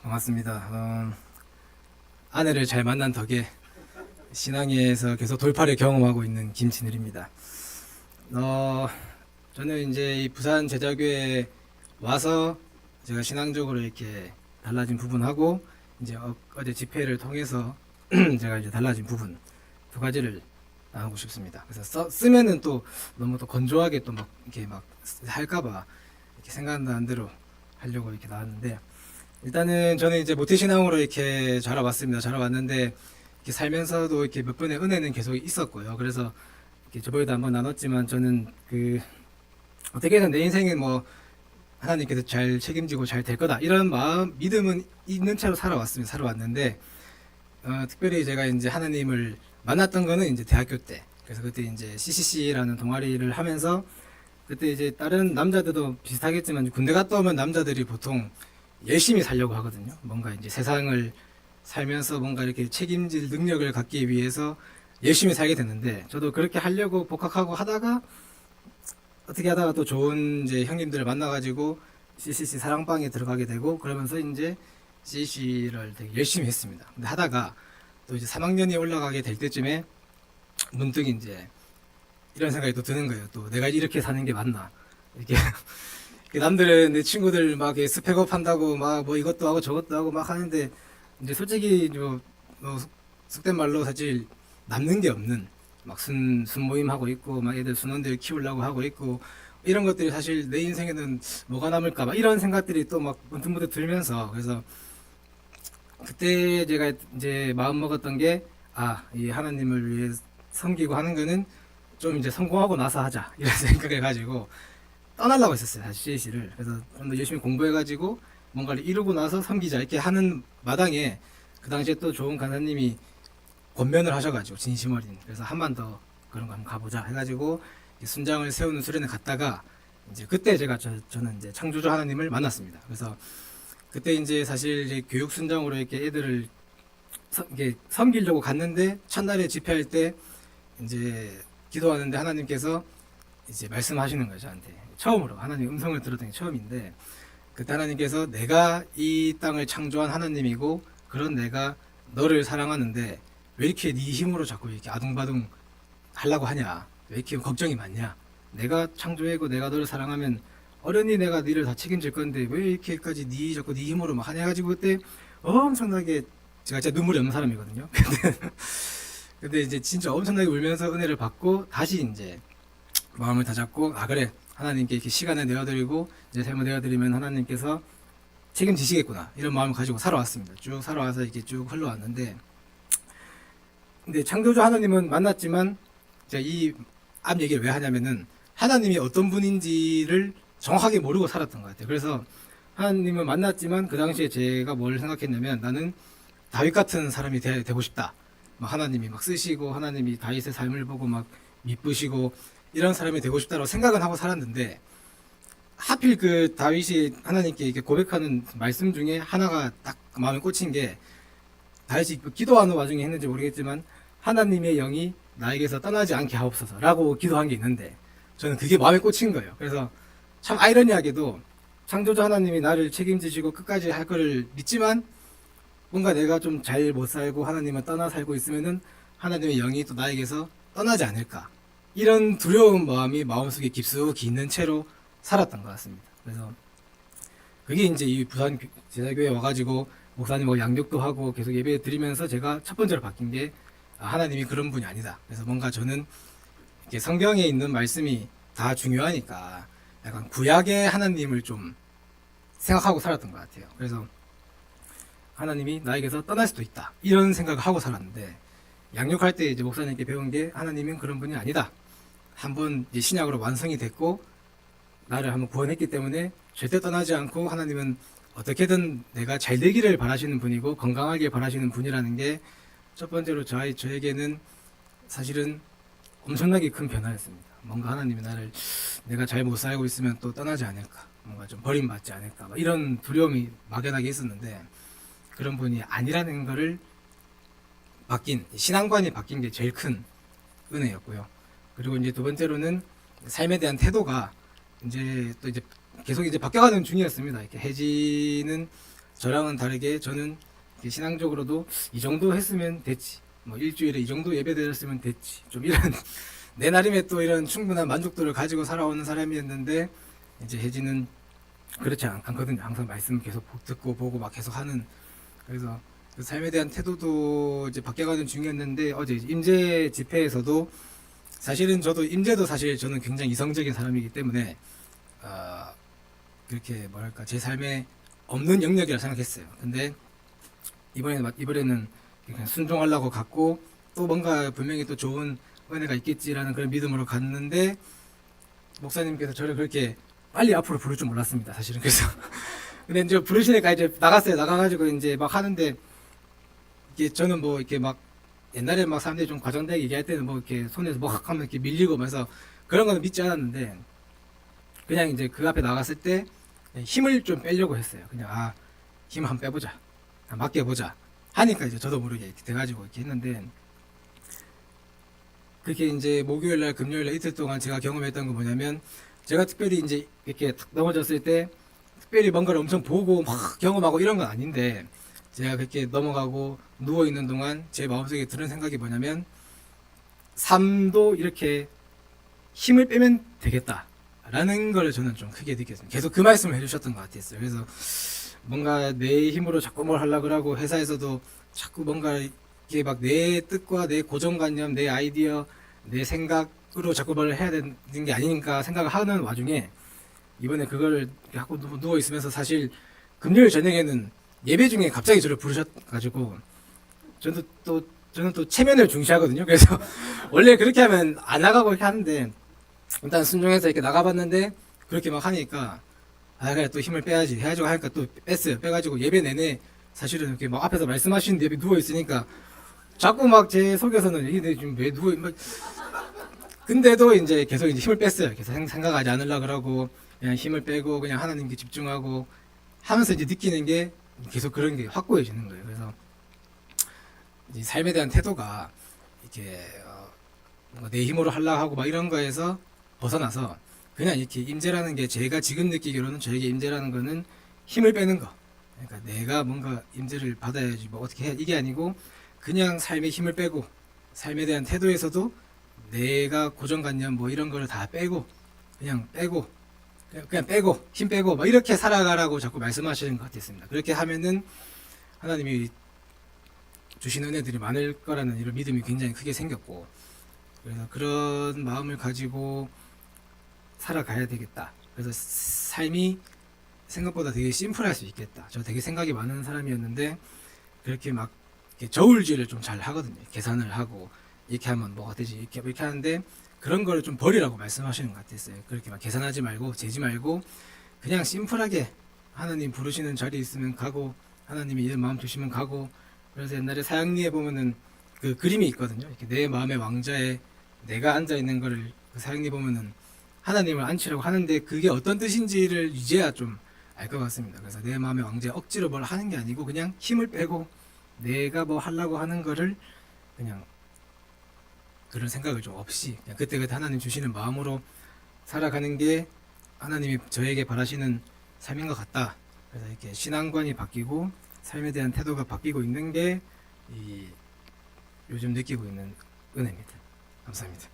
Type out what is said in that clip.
반갑습니다. 아내를 잘 만난 덕에 신앙에서 계속 돌파를 경험하고 있는 김진일입니다. 저는 이제 이 부산 제자교회에 와서 제가 신앙적으로 이렇게 달라진 부분하고 이제 어제 집회를 통해서 제가 이제 달라진 부분 두 가지를 나누고 싶습니다. 그래서 쓰면은 또 너무 또 건조하게 또 막 이렇게 막 할까봐 이렇게 생각나는 대로 하려고 이렇게 나왔는데, 일단은 저는 이제 모태신앙으로 이렇게 자라왔습니다. 자라왔는데 이렇게 살면서도 이렇게 몇 번의 은혜는 계속 있었고요. 그래서 이렇게 저번에도 한번 나눴지만 저는 어떻게든 내 인생은 뭐 하나님께서 잘 책임지고 잘 될 거다 이런 마음 믿음은 있는 채로 살아왔는데 특별히 제가 이제 하나님을 만났던 거는 이제 대학교 때. 그래서 그때 이제 CCC라는 동아리를 하면서 그때 이제 다른 남자들도 비슷하겠지만 군대 갔다 오면 남자들이 보통 열심히 살려고 하거든요. 뭔가 이제 세상을 살면서 뭔가 이렇게 책임질 능력을 갖기 위해서 열심히 살게 됐는데, 저도 그렇게 하려고 복학하고 하다가 어떻게 하다가 또 좋은 이제 형님들을 만나가지고 CCC 사랑방에 들어가게 되고, 그러면서 이제 CCC를 되게 열심히 했습니다. 근데 하다가 또 이제 3학년이 올라가게 될 때쯤에 문득 이제 이런 생각이 또 드는 거예요. 또 내가 이렇게 사는 게 맞나? 이렇게 남들은 내 친구들 막 스펙업 한다고 막 뭐 이것도 하고 저것도 하고 막 하는데, 이제 솔직히 뭐 속된 말로 사실 남는 게 없는 막 순모임 하고 있고 막 애들 순원들 키우려고 하고 있고 이런 것들이 사실 내 인생에는 뭐가 남을까 막 이런 생각들이 또 막 문득문득 들면서, 그래서 그때 제가 이제 마음 먹었던 게, 이 하나님을 위해 섬기고 하는 거는 좀 이제 성공하고 나서 하자 이런 생각을 가지고 떠나려고 했었어요, 사실 CC를. 그래서 좀 더 열심히 공부해가지고 뭔가를 이루고 나서 섬기자 이렇게 하는 마당에 그 당시에 또 좋은 간사님이 권면을 하셔가지고 진심 어린, 그래서 한 번 더 그런 거 한번 가보자 해가지고 순장을 세우는 수련회 갔다가 이제 그때 저는 이제 창조주 하나님을 만났습니다. 그래서 그때 이제 사실 이제 교육 순장으로 이렇게 애들을 이렇게 섬기려고 갔는데, 첫날에 집회할 때 이제 기도하는데 하나님께서 이제 말씀하시는 거예요, 저한테. 처음으로 하나님 음성을 들었던 게 처음인데, 그때 하나님께서 내가 이 땅을 창조한 하나님이고 그런 내가 너를 사랑하는데 왜 이렇게 네 힘으로 자꾸 이렇게 아둥바둥 하려고 하냐, 왜 이렇게 걱정이 많냐, 내가 창조했고 내가 너를 사랑하면 어련히 내가 너를 다 책임질 건데 왜 이렇게까지 자꾸 네 힘으로 막 하냐 해가지고 그때 엄청나게, 제가 진짜 눈물이 없는 사람이거든요. 근데 이제 진짜 엄청나게 울면서 은혜를 받고 다시 이제 마음을 다잡고, 그래, 하나님께 이렇게 시간을 내어드리고 이제 삶을 내어드리면 하나님께서 책임지시겠구나 이런 마음을 가지고 살아왔습니다. 쭉 살아와서 이렇게 쭉 흘러왔는데, 근데 창조주 하나님은 만났지만 제가 이 앞 얘기를 왜 하냐면은 하나님이 어떤 분인지를 정확하게 모르고 살았던 것 같아요. 그래서 하나님을 만났지만 그 당시에 제가 뭘 생각했냐면, 나는 다윗 같은 사람이 되고 싶다. 막 하나님이 막 쓰시고 하나님이 다윗의 삶을 보고 막 미쁘시고 이런 사람이 되고 싶다라고 생각은 하고 살았는데, 하필 그 다윗이 하나님께 이렇게 고백하는 말씀 중에 하나가 딱 마음에 꽂힌 게, 다윗이 기도하는 와중에 했는지 모르겠지만 하나님의 영이 나에게서 떠나지 않게 하옵소서 라고 기도한 게 있는데, 저는 그게 마음에 꽂힌 거예요. 그래서 참 아이러니하게도 창조주 하나님이 나를 책임지시고 끝까지 할 거를 믿지만 뭔가 내가 좀 잘 못 살고 하나님은 떠나 살고 있으면은 하나님의 영이 또 나에게서 떠나지 않을까, 이런 두려운 마음이 마음속에 깊숙이 있는 채로 살았던 것 같습니다. 그래서 그게 이제 이 부산 제자교회에 와가지고 목사님하고 양육도 하고 계속 예배 드리면서 제가 첫 번째로 바뀐 게, 하나님이 그런 분이 아니다. 그래서 뭔가 저는 이렇게 성경에 있는 말씀이 다 중요하니까 약간 구약의 하나님을 좀 생각하고 살았던 것 같아요. 그래서 하나님이 나에게서 떠날 수도 있다 이런 생각을 하고 살았는데, 양육할 때 이제 목사님께 배운 게, 하나님은 그런 분이 아니다. 한번 이제 신약으로 완성이 됐고 나를 한번 구원했기 때문에 절대 떠나지 않고 하나님은 어떻게든 내가 잘 되기를 바라시는 분이고 건강하게 바라시는 분이라는 게 첫 번째로 저에게는 사실은 엄청나게 큰 변화였습니다. 뭔가 하나님이 내가 잘 못 살고 있으면 또 떠나지 않을까, 뭔가 좀 버림받지 않을까, 이런 두려움이 막연하게 있었는데, 그런 분이 아니라는 거를 신앙관이 바뀐 게 제일 큰 은혜였고요. 그리고 이제 두 번째로는 삶에 대한 태도가 이제 계속 이제 바뀌어가는 중이었습니다. 이렇게 혜지는 저랑은 다르게 저는 이렇게 신앙적으로도 이 정도 했으면 됐지. 뭐 일주일에 이 정도 예배 드렸으면 됐지. 좀 이런 내 나름의 또 이런 충분한 만족도를 가지고 살아오는 사람이었는데 이제 혜지는 그렇지 않거든요. 항상 말씀 계속 듣고 보고 막 계속 하는. 그래서 그 삶에 대한 태도도 이제 바뀌어가는 중이었는데 어제 임재 집회에서도 사실은 저도 임재도 사실 저는 굉장히 이성적인 사람이기 때문에 그렇게 뭐랄까 제 삶에 없는 영역이라 생각했어요. 근데 이번에는 그냥 순종하려고 갔고 또 뭔가 분명히 또 좋은 은혜가 있겠지라는 그런 믿음으로 갔는데 목사님께서 저를 그렇게 빨리 앞으로 부를 줄 몰랐습니다. 사실은 그래서 근데 이제 부르시니까 이제 나갔어요. 나가가지고 이제 막 하는데 이게 저는 뭐 이렇게 막 옛날에 막 사람들이 좀 과장되게 얘기할 때는 뭐 이렇게 손에서 뭐 하면 이렇게 밀리고 면서 그런 거는 믿지 않았는데 그냥 이제 그 앞에 나갔을 때 힘을 좀 빼려고 했어요. 그냥 힘 한번 빼보자, 맡겨보자 하니까 이제 저도 모르게 이렇게 돼가지고 이렇게 했는데 그렇게 이제 목요일날, 금요일날 이틀 동안 제가 경험했던 건 뭐냐면 제가 특별히 이제 이렇게 탁 넘어졌을 때 특별히 뭔가를 엄청 보고 막 경험하고 이런 건 아닌데 제가 그렇게 넘어가고 누워있는 동안 제 마음속에 드는 생각이 뭐냐면 삶도 이렇게 힘을 빼면 되겠다 라는 걸 저는 좀 크게 느꼈습니다. 계속 그 말씀을 해주셨던 것 같았어요. 그래서 뭔가 내 힘으로 자꾸 뭘 하려고 하고 회사에서도 자꾸 뭔가 이게 막 내 뜻과 내 고정관념, 내 아이디어, 내 생각으로 자꾸 뭘 해야 되는 게 아니니까 생각을 하는 와중에 이번에 그걸 하고 누워 있으면서 사실 금요일 저녁에는 예배 중에 갑자기 저를 부르셔가지고 저는 또 체면을 중시하거든요. 그래서 원래 그렇게 하면 안 나가고 이렇게 하는데 일단 순종해서 이렇게 나가봤는데 그렇게 막 하니까 그래 또 힘을 빼야지 해가지고 하니까 또 뺐어요. 빼가지고 예배 내내 사실은 이렇게 막 앞에서 말씀하시는데 옆에 누워 있으니까 자꾸 막 제 속에서는 이게 지금 왜 누워 막 근데도 이제 계속 이제 힘을 뺐어요. 계속 생각하지 않으려고 그러고 그냥 힘을 빼고 그냥 하나님께 집중하고 하면서 이제 느끼는 게 계속 그런 게 확고해지는 거예요. 그래서 이 삶에 대한 태도가 이렇게 뭔가 내 힘으로 하려고 하고 막 이런 거에서 벗어나서 그냥 이렇게 임재라는 게 제가 지금 느끼기로는 저에게 임재라는 거는 힘을 빼는 거. 그러니까 내가 뭔가 임재를 받아야지 뭐 어떻게 해 이게 아니고 그냥 삶에 힘을 빼고 삶에 대한 태도에서도 내가 고정관념 뭐 이런 거를 다 빼고 그냥 빼고 그냥 빼고 힘 빼고 막 이렇게 살아가라고 자꾸 말씀하시는 것 같았습니다. 그렇게 하면은 하나님이 주신 은혜들이 많을 거라는 이런 믿음이 굉장히 크게 생겼고 그래서 그런 마음을 가지고 살아가야 되겠다. 그래서 삶이 생각보다 되게 심플할 수 있겠다. 저 되게 생각이 많은 사람이었는데 그렇게 막 이렇게 저울질을 좀 잘 하거든요. 계산을 하고 이렇게 하면 뭐가 되지 이렇게 하는데 그런 거를 좀 버리라고 말씀하시는 것 같았어요. 그렇게 막 계산하지 말고 재지 말고 그냥 심플하게 하나님 부르시는 자리에 있으면 가고 하나님이 이런 마음 주시면 가고 그래서 옛날에 사양리에 보면은 그 그림이 있거든요. 이렇게 내 마음의 왕자에 내가 앉아 있는 거를 그 사양리 보면은 하나님을 앉히라고 하는데 그게 어떤 뜻인지를 이제야 좀 알 것 같습니다. 그래서 내 마음의 왕자에 억지로 뭘 하는 게 아니고 그냥 힘을 빼고 내가 뭐 하려고 하는 거를 그냥 그런 생각을 좀 없이 그냥 그때그때 하나님 주시는 마음으로 살아가는 게 하나님이 저에게 바라시는 삶인 것 같다. 그래서 이렇게 신앙관이 바뀌고 삶에 대한 태도가 바뀌고 있는 게 이 요즘 느끼고 있는 은혜입니다. 감사합니다.